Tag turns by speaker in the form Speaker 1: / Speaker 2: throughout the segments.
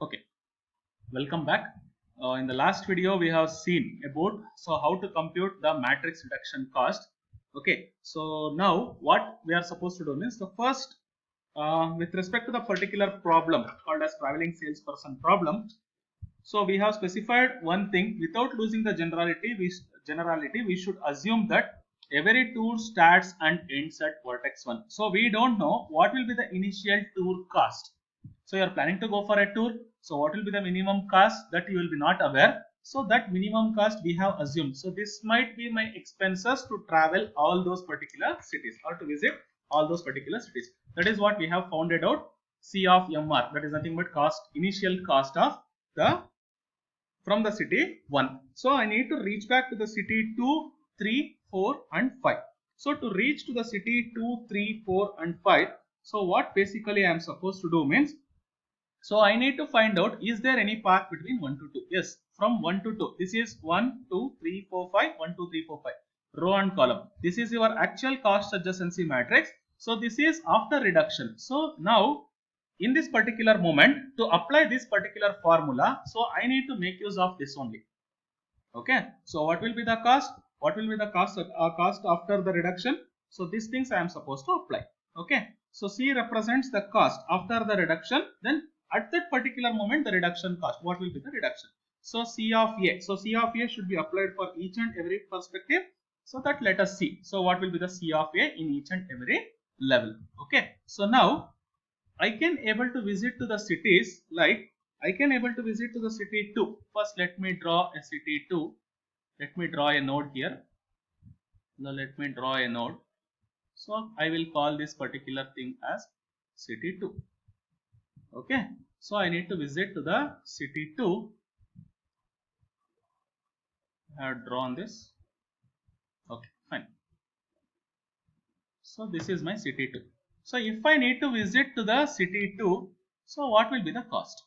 Speaker 1: Okay, welcome back. In the last video, we have seen about how to compute the matrix reduction cost. Okay, so now what we are supposed to do is the first, with respect to the particular problem called as traveling salesperson problem. So we have specified one thing without losing the generality. We should assume that every tour starts and ends at vertex 1. So we don't know what will be the initial tour cost. So you are planning to go for a tour. So what will be the minimum cost, that you will be not aware. So that minimum cost we have assumed. So this might be my expenses to travel all those particular cities or to visit all those particular cities. That is what we have found it out. C of MR, that is nothing but initial cost of the from the city 1. So I need to reach back to the city 2, 3, 4 and 5. So to reach to the city 2, 3, 4 and 5, so what basically I am supposed to do means, so I need to find out, is there any path between 1 to 2? Yes, from 1 to 2. This is 1, 2, 3, 4, 5, 1, 2, 3, 4, 5. Row and column. This is your actual cost adjacency matrix. So this is after reduction. So now in this particular moment, to apply this particular formula, so I need to make use of this only. Okay, so what will be the cost? What will be the cost after the reduction? So these things I am supposed to apply. Okay, so C represents the cost after the reduction. Then at that particular moment, the reduction cost. What will be the reduction? So C of A. So C of A should be applied for each and every perspective. So that let us see. So what will be the C of A in each and every level? Okay, so now I can able to visit to the cities, like I can able to visit to the city 2. First let me draw a city 2. Let me draw a node here. Now let me draw a node. So I will call this particular thing as city 2. Okay. So I need to visit to the city 2. I have drawn this. Okay, fine. So this is my city 2. So if I need to visit to the city 2, so what will be the cost?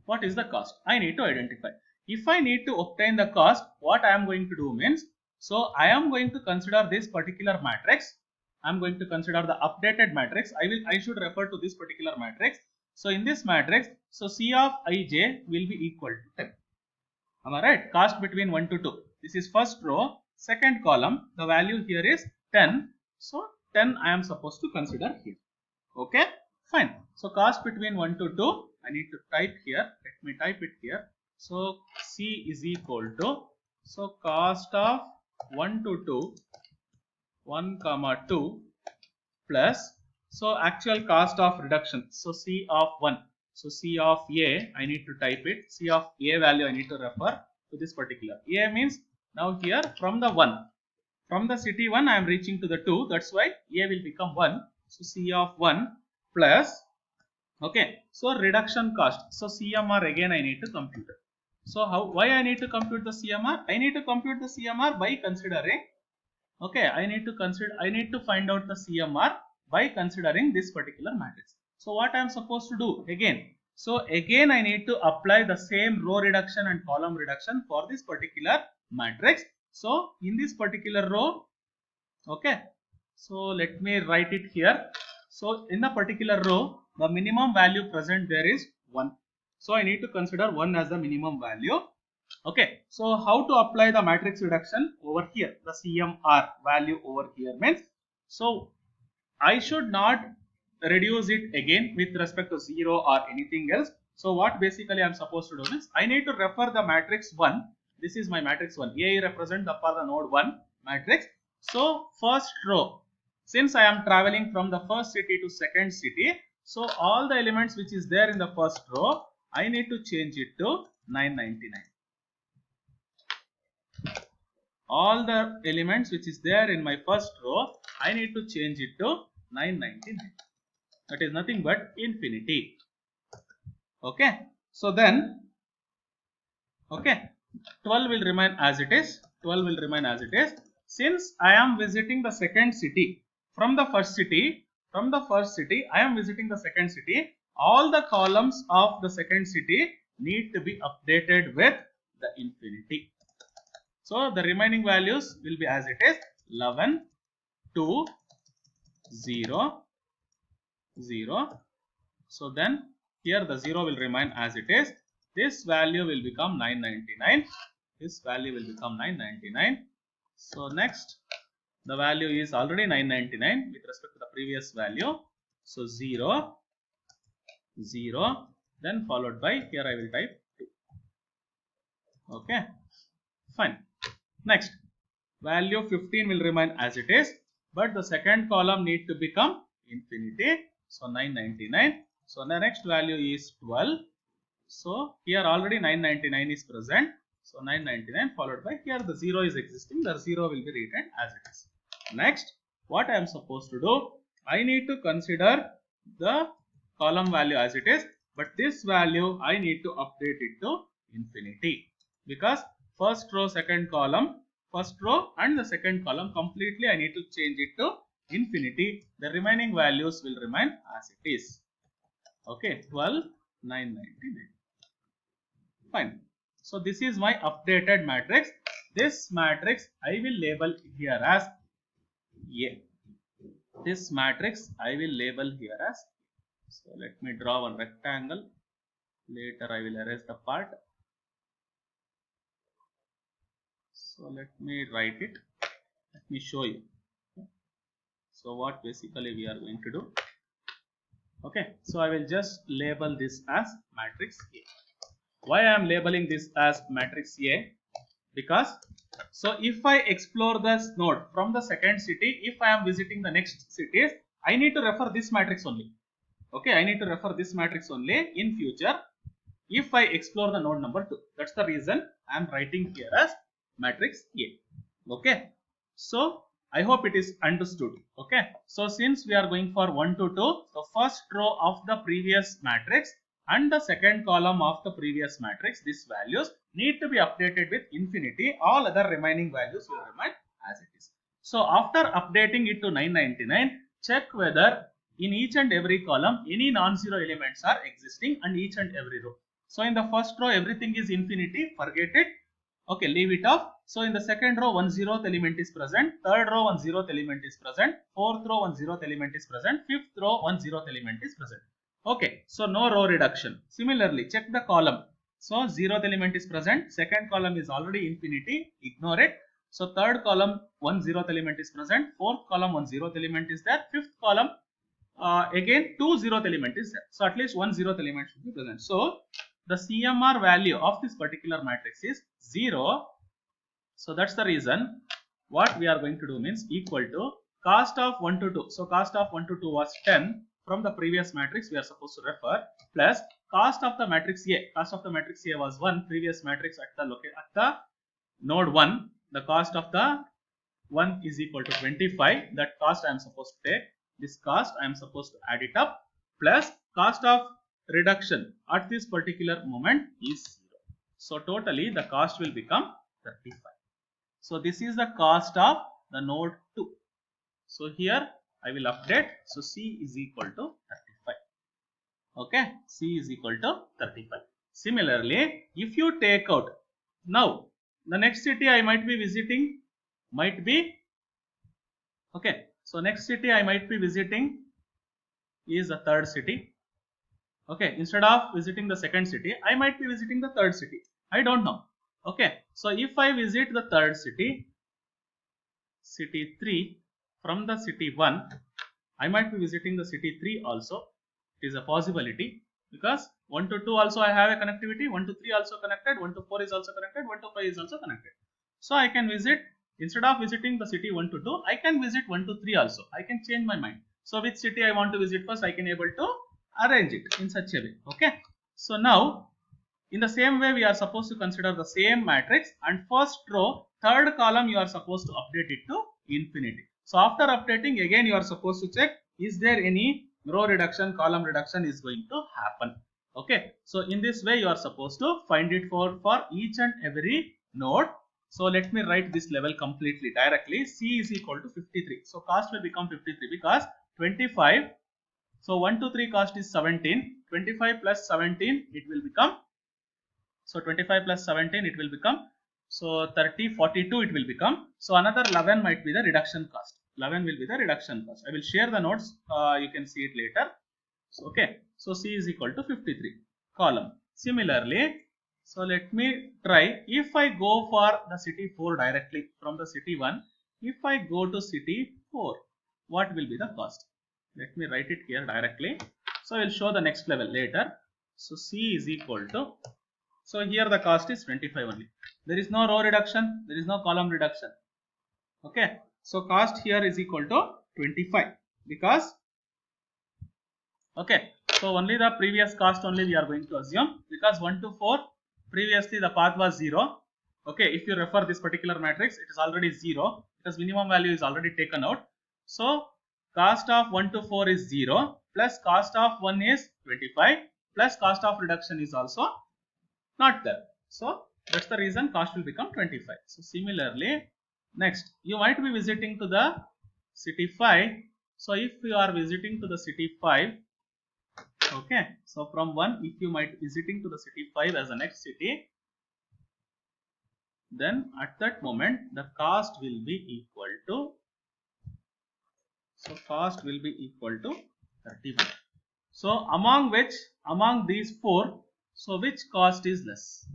Speaker 1: What is the cost? I need to identify. If I need to obtain the cost, what I am going to do means, so I am going to consider this particular matrix. I am going to consider the updated matrix. I should refer to this particular matrix. So in this matrix, so C of ij will be equal to 10. Am I right? Cost between 1 to 2. This is first row. Second column, the value here is 10. So 10 I am supposed to consider here. Okay, fine. So cost between 1 to 2, I need to type here. Let me type it here. So C is equal to, so cost of 1 to 2, 1 comma 2 plus, so actual cost of reduction. So C of 1. So C of A, I need to type it. C of A value I need to refer to this particular. A means now here from the 1. From the city 1 I am reaching to the 2. That's why A will become 1. So C of 1 plus, okay, so reduction cost. So CMR again I need to compute it. So why I need to compute the CMR? I need to compute the CMR by considering, okay, I need to find out the CMR by considering this particular matrix. So what I am supposed to do again? So again I need to apply the same row reduction and column reduction for this particular matrix. So in this particular row, okay, so let me write it here. So in the particular row, the minimum value present there is 1. So I need to consider 1 as the minimum value. Okay, so how to apply the matrix reduction over here? The CMR value over here means, so I should not reduce it again with respect to 0 or anything else. So what basically I am supposed to do is, I need to refer the matrix 1. This is my matrix 1. A represent for the node 1 matrix. So first row, since I am traveling from the first city to second city, so all the elements which is there in the first row, I need to change it to 999. All the elements which is there in my first row, I need to change it to 999. That is nothing but infinity. Okay, so then, okay, 12 will remain as it is. 12 will remain as it is. Since I am visiting the second city from the first city, I am visiting the second city. All the columns of the second city need to be updated with the infinity. So the remaining values will be as it is: 11, 2, 0, 0. So then here the 0 will remain as it is. This value will become 999. This value will become 999. So next, the value is already 999 with respect to the previous value. So 0, 0, then followed by, here I will type 2. Okay, fine. Next, value 15 will remain as it is, but the second column need to become infinity. So 999. So the next value is 12. So here already 999 is present. So 999 followed by, here the 0 is existing, the 0 will be written as it is. Next, what I am supposed to do, I need to consider the column value as it is, but this value I need to update it to infinity, because first row, second column, first row and the second column completely I need to change it to infinity. The remaining values will remain as it is. Okay, 12, 999. Fine. So this is my updated matrix. This matrix I will label here as A. This matrix I will label here as A. So let me draw one rectangle. Later I will erase the part. So let me write it. Let me show you. So what basically we are going to do. Okay. So I will just label this as matrix A. Why I am labeling this as matrix A? Because, so if I explore this node from the second city, if I am visiting the next cities, I need to refer this matrix only. Okay, I need to refer this matrix only in future if I explore the node number 2. That's the reason I am writing here as matrix A. Okay, so I hope it is understood. Okay, so since we are going for 1 to 2, the first row of the previous matrix and the second column of the previous matrix, these values need to be updated with infinity. All other remaining values will remain as it is. So after updating it to 999, check whether in each and every column any non-zero elements are existing and each and every row. So in the first row everything is infinity, forget it. Okay, leave it off. So in the second row 1 0th element is present, third row 1 0th element is present, fourth row 1 0th element is present, fifth row 1 0th element is present. Okay, so no row reduction. Similarly, check the column. So 0th element is present, second column is already infinity, ignore it. So third column 1 0th element is present, fourth column 1 0th element is there, fifth column again 2 0th element is there. So at least 1 0th element should be present. So the CMR value of this particular matrix is 0. So that's the reason what we are going to do means equal to cost of 1 to 2. So cost of 1 to 2 was 10 from the previous matrix we are supposed to refer, plus cost of the matrix A. Cost of the matrix A was 1, previous matrix at the node 1. The cost of the 1 is equal to 25. That cost I am supposed to take. This cost I am supposed to add it up, plus cost of reduction at this particular moment is 0. So totally the cost will become 35. So this is the cost of the node 2. So here I will update. So C is equal to 35. Okay, C is equal to 35. Similarly, if you take out, now the next city I might be visiting might be, okay, so next city I might be visiting is the third city. Okay, instead of visiting the second city, I might be visiting the third city. I don't know. Okay, so if I visit the third city, city 3 from the city 1, I might be visiting the city 3 also. It is a possibility because 1 to 2 also I have a connectivity, 1 to 3 also connected, 1 to 4 is also connected, 1 to 5 is also connected. So I can visit, instead of visiting the city 1 to 2, I can visit 1 to 3 also. I can change my mind. So which city I want to visit first, I can able to arrange it in such a way. Okay. So now in the same way we are supposed to consider the same matrix, and first row, third column you are supposed to update it to infinity. So after updating, again you are supposed to check is there any row reduction, column reduction is going to happen. Okay. So in this way you are supposed to find it for each and every node. So let me write this level completely directly. C is equal to 53. So cost will become 53 because 25. So 1 to 3 cost is 17. 25 plus 17 it will become. So 25 plus 17 it will become. So 30, 42 it will become. So another 11 might be the reduction cost. 11 will be the reduction cost. I will share the notes. You can see it later. So, okay. So, C is equal to 53 column. Similarly, so let me try, if I go for the city 4 directly from the city 1, if I go to city 4, what will be the cost? Let me write it here directly. So, I will show the next level later. So, C is equal to, so here the cost is 25 only. There is no row reduction, there is no column reduction. Okay. So, cost here is equal to 25 because, okay. So, only the previous cost only we are going to assume because 1 to 4 previously the path was 0. Okay. If you refer this particular matrix, it is already 0 because minimum value is already taken out. So, cost of 1 to 4 is 0 plus cost of 1 is 25 plus cost of reduction is also not there. So, that's the reason cost will become 25. So, similarly, next you might be visiting to the city 5. So, if you are visiting to the city 5, okay, so from 1 if you might visiting to the city 5 as the next city, then at that moment the cost will be equal to, so cost will be equal to 31. So, among these 4, so which cost is less?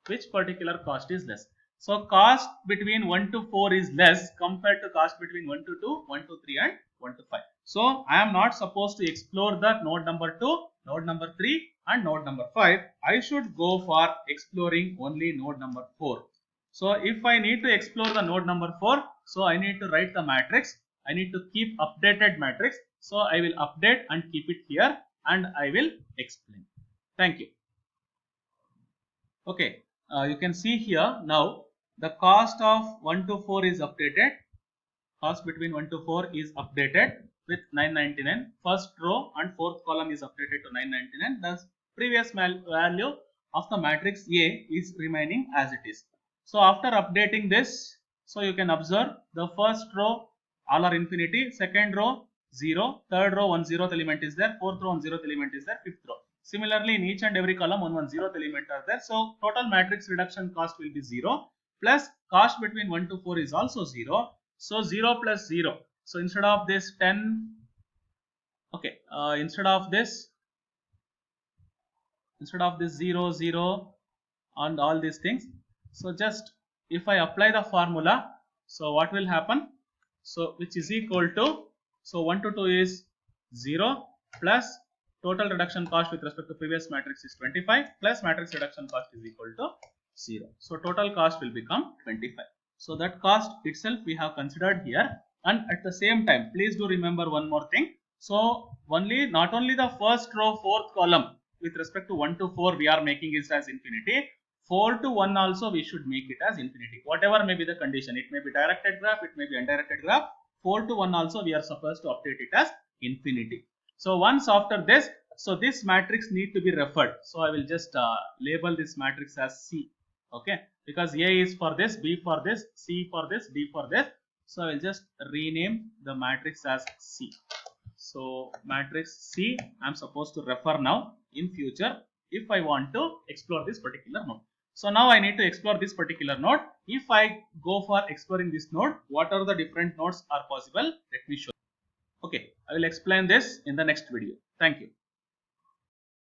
Speaker 1: Which particular cost is less? So, cost between 1 to 4 is less compared to cost between 1 to 2, 1 to 3 and 1 to 5. So, I am not supposed to explore the node number 2, node number 3 and node number 5. I should go for exploring only node number 4. So, if I need to explore the node number 4, so I need to write the matrix. I need to keep updated matrix. So, I will update and keep it here and I will explain. Thank you. Okay. You can see here now the cost of 1 to 4 is updated. Cost between 1 to 4 is updated with 999. First row and fourth column is updated to 999. The previous value of the matrix A is remaining as it is. So, after updating this, so you can observe the first row all are infinity, second row 0, third row 1 0th element is there, fourth row 1 0th element is there, fifth row. Similarly, in each and every column 1 1 0th element are there. So, total matrix reduction cost will be 0 plus cost between 1 to 4 is also 0. So, 0 plus 0. So, instead of this 10, okay, instead of this 0 0 and all these things. So, just if I apply the formula, so what will happen? So, which is equal to, so 1 to 2 is 0 plus total reduction cost with respect to previous matrix is 25 plus matrix reduction cost is equal to 0. So, total cost will become 25. So, that cost itself we have considered here, and at the same time please do remember one more thing. So, not only the first row fourth column with respect to 1 to 4 we are making it as infinity, 4 to 1 also we should make it as infinity, whatever may be the condition. It may be directed graph, it may be undirected graph. 4 to 1 also we are supposed to update it as infinity. So, once after this, so this matrix need to be referred. So, I will just label this matrix as C, okay, because A is for this, B for this, C for this, D for this. So, I will just rename the matrix as C. So, matrix C I am supposed to refer now in future if I want to explore this particular node. So, now I need to explore this particular node. If I go for exploring this node, what are the different nodes are possible? Let me show you. Okay, I will explain this in the next video. Thank you.